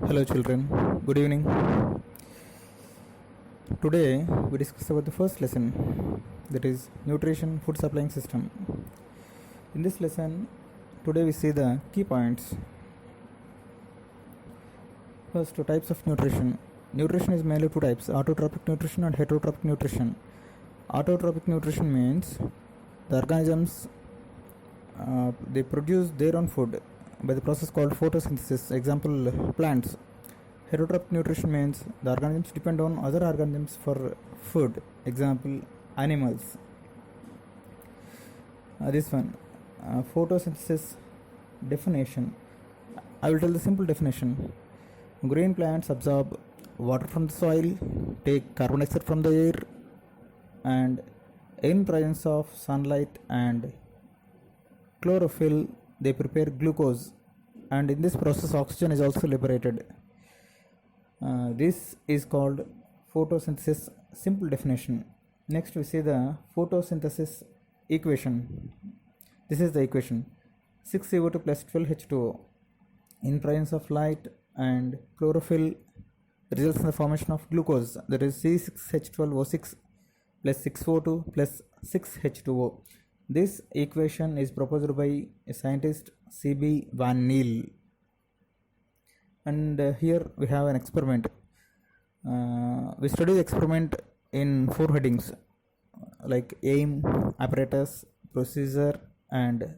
Hello, children. Good evening. Today we discuss about the first lesson, that is nutrition food supplying system. In this lesson, today we see the key points. First, two types of nutrition. Nutrition is mainly two types: autotrophic nutrition and heterotrophic nutrition. Autotrophic nutrition means the organisms they produce their own food by the process called photosynthesis. Example, plants. Heterotrophic nutrition means the organisms depend on other organisms for food. Example, animals. This one, photosynthesis definition. I will tell the simple definition. Green plants absorb water from the soil, take carbon dioxide from the air, and in presence of sunlight and chlorophyll, they prepare glucose, and in this process, oxygen is also liberated. This is called photosynthesis, simple definition. Next, we see the photosynthesis equation. This is the equation: 6CO2 plus 12H2O in presence of light and chlorophyll results in the formation of glucose, that is C6H12O6 plus 6O2 plus 6H2O. This equation is proposed by a scientist C.B. Van Neel. And here we have an experiment. We study the experiment in four headings like aim, apparatus, procedure, and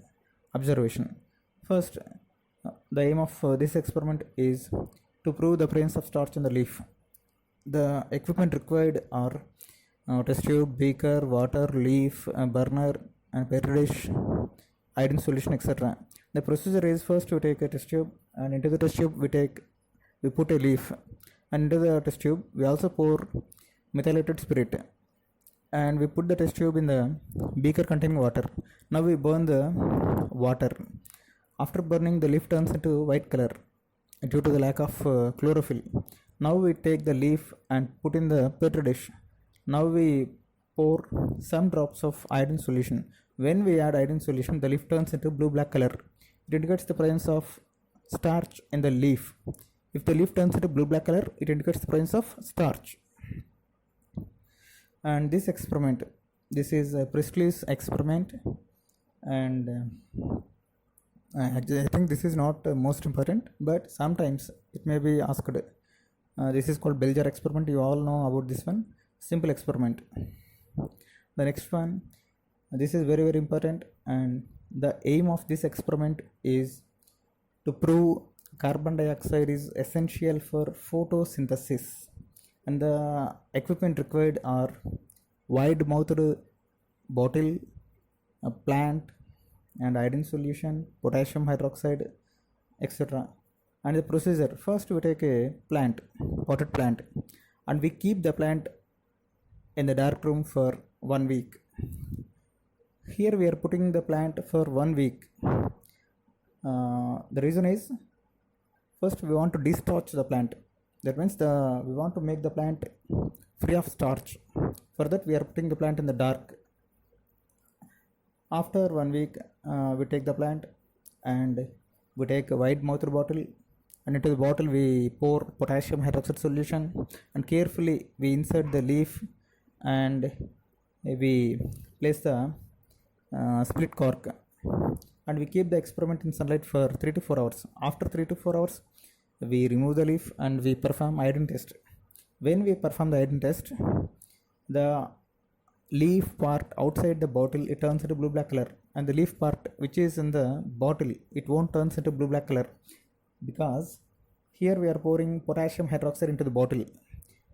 observation. First, the aim of this experiment is to prove the presence of starch in the leaf. The equipment required are test tube, beaker, water, leaf, burner, and petri dish, iodine solution, etc. The procedure is: first we take a test tube, and into the test tube we put a leaf, and into the test tube we also pour methylated spirit, and we put the test tube in the beaker containing water. Now we burn the water. After burning, the leaf turns into white color due to the lack of chlorophyll. Now we take the leaf and put in the petri dish. Now we pour some drops of iodine solution. When we add iodine solution, the leaf turns into blue-black color. It indicates the presence of starch in the leaf. If the leaf turns into blue-black color, it indicates the presence of starch. And this experiment, this is Priestley's experiment, and I think this is not most important, but sometimes it may be asked. This is called Bell jar experiment. You all know about this one. Simple experiment. The next one, this is very important, and the aim of this experiment is to prove carbon dioxide is essential for photosynthesis, and the equipment required are wide mouthed bottle, a plant, and iodine solution, potassium hydroxide, etc. And the procedure: first we take a plant, potted plant, and we keep the plant in the dark room for 1 week. Here we are putting the plant for 1 week. The reason is, first we want to destarch the plant. That means we want to make the plant free of starch. For that we are putting the plant in the dark. After 1 week, we take the plant and we take a wide mouthed bottle, and into the bottle we pour potassium hydroxide solution, and carefully we insert the leaf, and we place the split cork, and we keep the experiment in sunlight for 3 to 4 hours. After 3 to 4 hours, we remove the leaf and we perform iodine test. When we perform the iodine test, the leaf part outside the bottle, it turns into blue-black color, and the leaf part which is in the bottle, it won't turn into blue-black color, because here we are pouring potassium hydroxide into the bottle.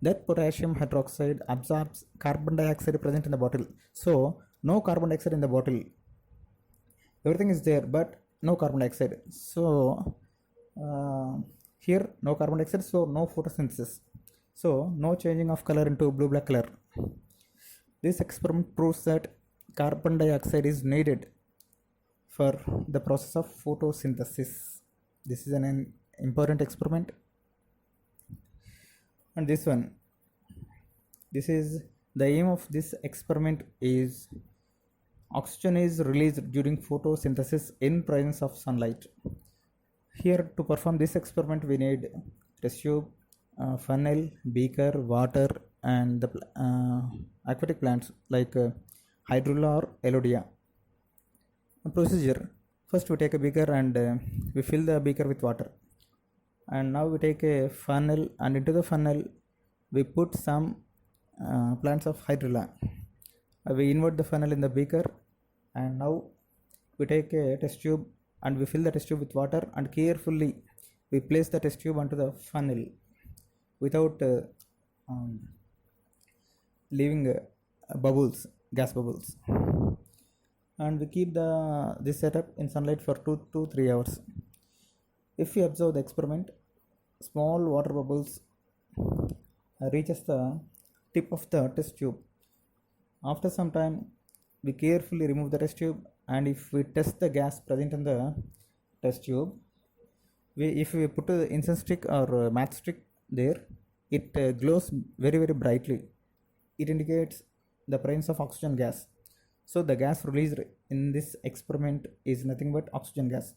That potassium hydroxide absorbs carbon dioxide present in the bottle. So no carbon dioxide in the bottle. Everything is there, but no carbon dioxide. So here no carbon dioxide, so no photosynthesis. So no changing of color into blue-black color. This experiment proves that carbon dioxide is needed for the process of photosynthesis. This is an important experiment. And this one, this is the aim of this experiment is oxygen is released during photosynthesis in presence of sunlight. Here, to perform this experiment, we need test tube, funnel, beaker, water, and the aquatic plants like hydrilla or elodia. Procedure: first we take a beaker and we fill the beaker with water, and now we take a funnel, and into the funnel we put some plants of hydrilla. We invert the funnel in the beaker, and now we take a test tube and we fill the test tube with water, and carefully we place the test tube onto the funnel without um, leaving bubbles, gas bubbles, and we keep this setup in sunlight for 2 to 3 hours. If we observe the experiment, small water bubbles reaches the tip of the test tube. After some time, we carefully remove the test tube, and if we test the gas present in the test tube, if we put an incense stick or a matchstick there, it glows very very brightly. It indicates the presence of oxygen gas. So the gas released in this experiment is nothing but oxygen gas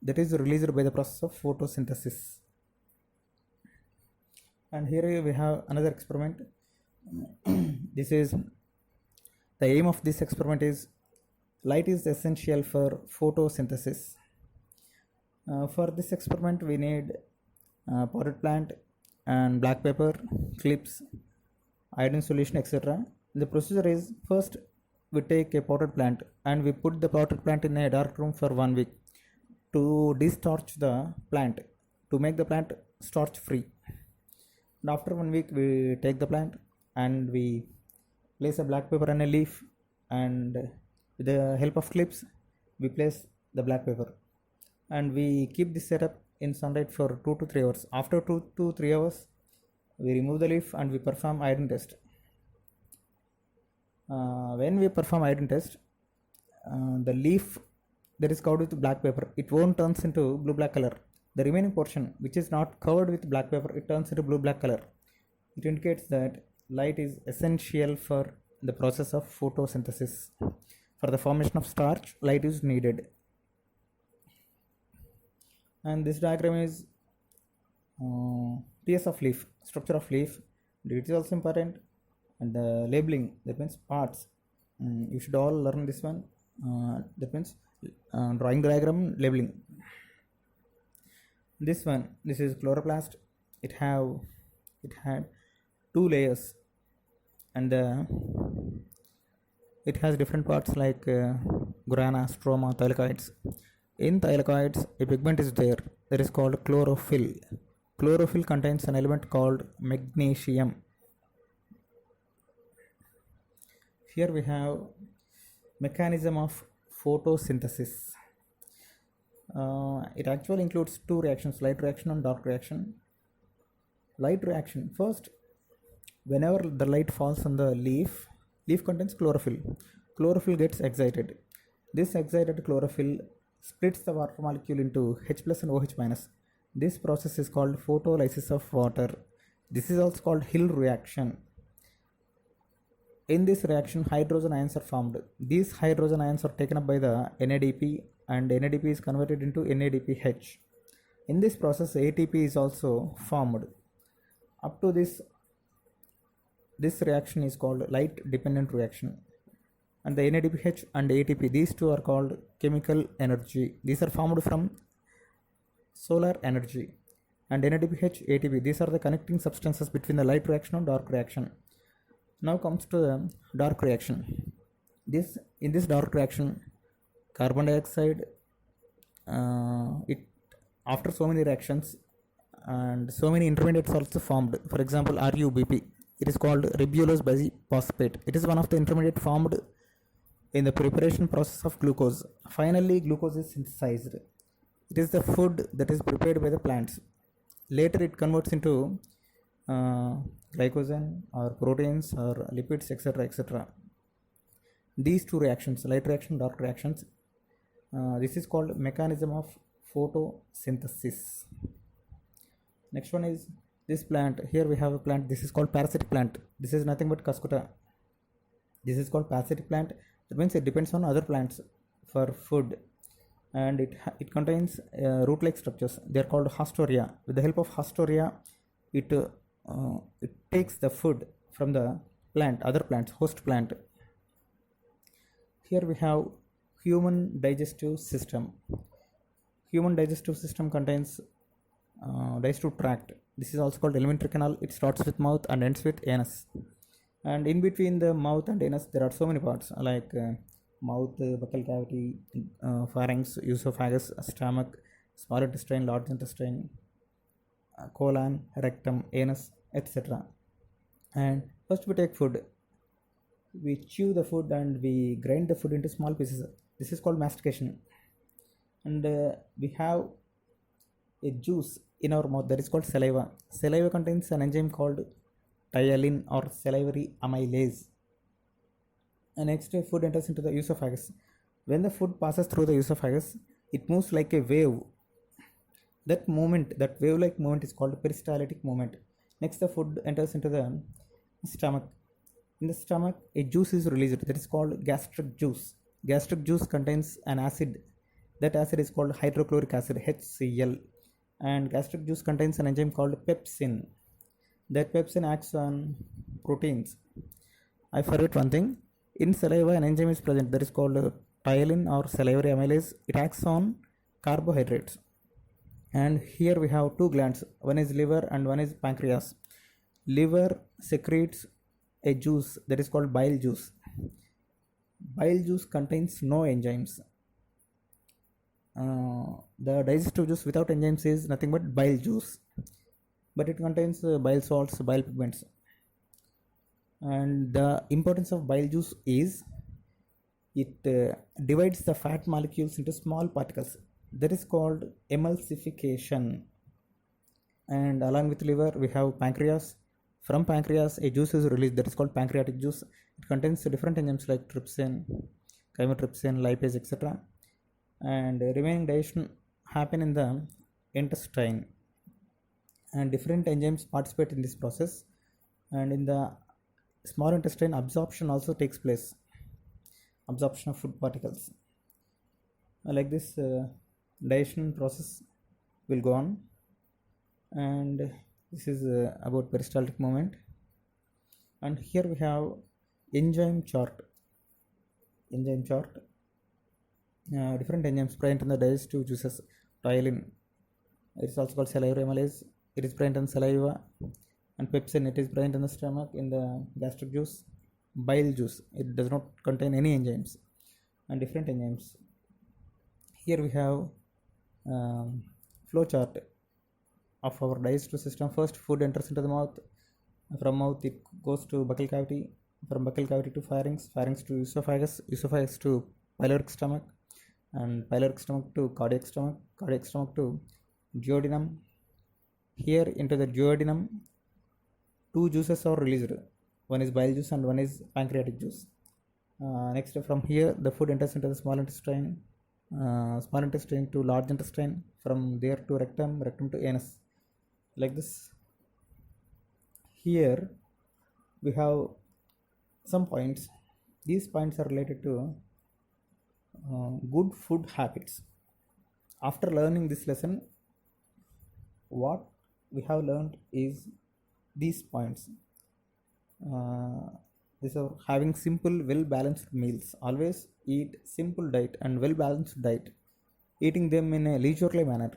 that is released by the process of photosynthesis. And here we have another experiment. This is the aim of this experiment is light is essential for photosynthesis. For this experiment we need potted plant and black pepper, clips, iodine solution, etc. The procedure is, first we take a potted plant and we put the potted plant in a dark room for 1 week to destarch the plant, to make the plant starch free. And after 1 week we take the plant and we place a black pepper on a leaf, and with the help of clips we place the black pepper, and we keep this setup in sunlight for 2 to 3 hours. After 2 to 3 hours we remove the leaf and we perform iodine test. When we perform iodine test, the leaf that is covered with black pepper, it won't turns into blue black color. The remaining portion which is not covered with black pepper, it turns into blue black color. It indicates that light is essential for the process of photosynthesis. For the formation of starch, light is needed. And this diagram is TS of leaf, structure of leaf. It is also important. And the labeling, that means parts. You should all learn this one. That means drawing the diagram, labeling. This one, this is chloroplast. It had 2 layers, and it has different parts like grana, stroma, thylakoids. In thylakoids, a pigment is there that is called chlorophyll. Chlorophyll contains an element called magnesium. Here we have mechanism of photosynthesis. It actually includes 2 reactions, light reaction and dark reaction. Light reaction, first, whenever the light falls on the leaf contains chlorophyll. Chlorophyll gets excited. This excited chlorophyll splits the water molecule into H plus and OH minus. This process is called photolysis of water. This is also called Hill reaction. In this reaction, hydrogen ions are formed. These hydrogen ions are taken up by the NADP, and NADP is converted into NADPH. In this process, ATP is also formed. Up to this reaction is called light dependent reaction. And the NADPH and ATP, these two are called chemical energy. These are formed from solar energy. And NADPH, ATP, these are the connecting substances between the light reaction and dark reaction. Now comes to the dark reaction. In this dark reaction, carbon dioxide, after so many reactions and so many intermediates also formed. For example, RUBP, it is called ribulose biphosphate. It is one of the intermediate formed in the preparation process of glucose. Finally, glucose is synthesized. It is the food that is prepared by the plants. Later it converts into glycogen or proteins or lipids, etc., etc. These 2 reactions, light reaction, dark reactions, this is called mechanism of photosynthesis. Next one is this plant. Here we have a plant. This is called parasitic plant. This is nothing but Cuscuta. This is called parasitic plant. That means it depends on other plants for food. and it contains root-like structures. They are called hastoria. With the help of hastoria, it takes the food from the plant, other plants, host plant. Here we have human digestive system. Human digestive system contains digestive tract. This is also called alimentary canal. It starts with mouth and ends with anus. And in between the mouth and anus, there are so many parts like mouth, buccal cavity, pharynx, esophagus, stomach, small intestine, large intestine, colon, rectum, anus, etc. And first we take food. We chew the food and we grind the food into small pieces. This is called mastication. And we have a juice in our mouth that is called saliva. Saliva contains an enzyme called ptyalin or salivary amylase. And next, food enters into the esophagus. When the food passes through the esophagus, it moves like a wave. That movement, that wave-like movement, is called peristaltic movement. Next, the food enters into the stomach. In the stomach, a juice is released that is called gastric juice. Gastric juice contains an acid. That acid is called hydrochloric acid, HCl. And gastric juice contains an enzyme called pepsin. That pepsin acts on proteins. I forget one thing. In saliva, an enzyme is present that is called ptyalin or salivary amylase. It acts on carbohydrates. And here we have two glands. One is liver and one is pancreas. Liver secretes a juice that is called bile juice. Bile juice contains no enzymes. The digestive juice without enzymes is nothing but bile juice, but it contains bile salts, bile pigments. And the importance of bile juice is it divides the fat molecules into small particles. That is called emulsification. And along with liver, we have pancreas. From pancreas, a juice is released that is called pancreatic juice. It contains different enzymes like trypsin, chymotrypsin, lipase, etc. And remaining digestion happen in the intestine. And different enzymes participate in this process. And in the small intestine, absorption also takes place. Absorption of food particles. Like this, digestion process will go on. And this is about peristaltic movement. And here we have enzyme chart. Different enzymes present in the digestive juices. Ptyalin, it is also called salivary amylase. It is present in saliva. And pepsin, it is present in the stomach in the gastric juice. Bile juice, it does not contain any enzymes. And different enzymes. Here we have flow chart of our digestive system. First, food enters into the mouth. From mouth, it goes to buccal cavity. From buccal cavity to pharynx, pharynx to esophagus, esophagus to pyloric stomach, and pyloric stomach to cardiac stomach to duodenum. Here into the duodenum, two juices are released. One is bile juice and one is pancreatic juice. Next, from here, the food enters into the small intestine to large intestine, from there to rectum to anus. Like this. Here we have some points. These points are related to good food habits. After learning this lesson, what we have learned is these points. These are having simple, well-balanced meals. Always eat simple diet and well-balanced diet. Eating them in a leisurely manner.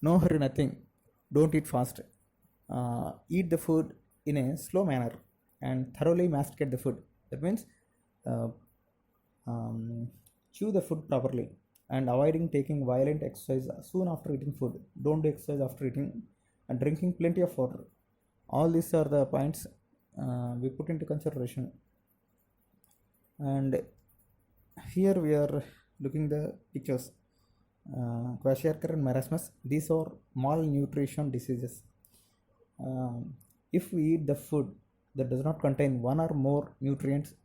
No hurry, nothing. Don't eat fast. Eat the food in a slow manner and thoroughly masticate the food. That means chew the food properly and avoiding taking violent exercise soon after eating food. Don't do exercise after eating, and drinking plenty of water. All these are the points we put into consideration. And here we are looking the pictures. Kwashiorkor and marasmus, these are malnutrition diseases. If we eat the food that does not contain one or more nutrients,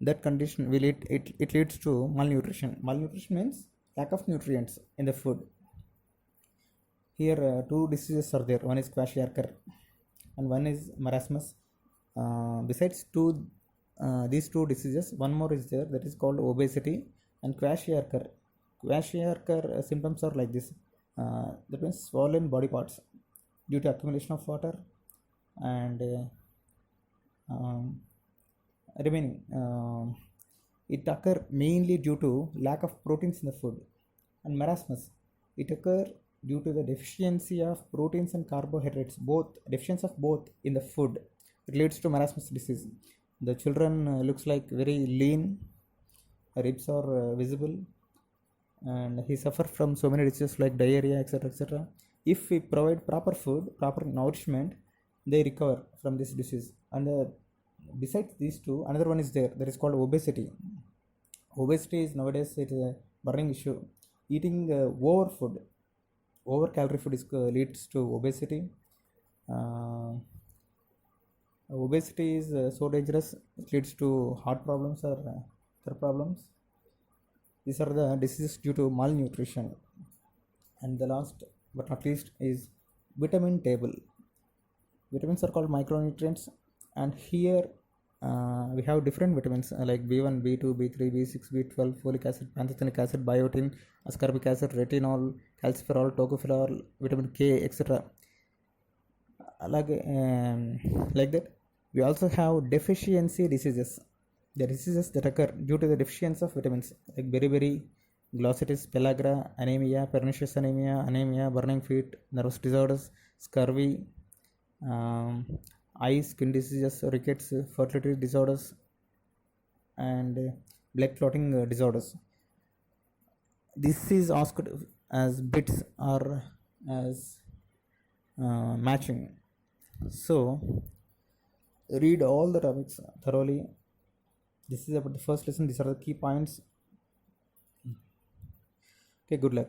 that condition will it leads to malnutrition. Malnutrition means lack of nutrients in the food. Here two diseases are there. One is Kwashiorkor and one is marasmus. Besides these two diseases, one more is there, that is called obesity and Kwashiorkor. Kwashiorkor symptoms are like this. That means swollen body parts due to accumulation of water, and um, remaining it occur mainly due to lack of proteins in the food. And marasmus, it occur due to the deficiency of proteins and carbohydrates, both deficiency of both in the food. It leads to marasmus disease. The children looks like very lean, ribs are visible, and he suffer from so many diseases like diarrhea, etc., etc. If we provide proper food, proper nourishment, they recover from this disease. And besides these two, another one is there, that is called obesity. Obesity is nowadays, it is a burning issue. Eating over calorie food is, leads to obesity. uh, Obesity is so dangerous, it leads to heart problems or other problems. These are the diseases due to malnutrition. And the last but not least is vitamin table. Vitamins are called micronutrients, and here we have different vitamins like B1, B2, B3, B6, B12, folic acid, pantothenic acid, biotin, ascorbic acid, retinol, calciferol, tocopherol, vitamin K, etc. Like that, we also have deficiency diseases. The diseases that occur due to the deficiency of vitamins like beriberi, glossitis, pellagra, anemia, pernicious anemia, burning feet, nervous disorders, scurvy, um, eye, skin diseases, rickets, fertility disorders, and blood clotting disorders. This is asked as bits or as matching. So read all the topics thoroughly. This is about the first lesson. These are the key points. Okay, good luck.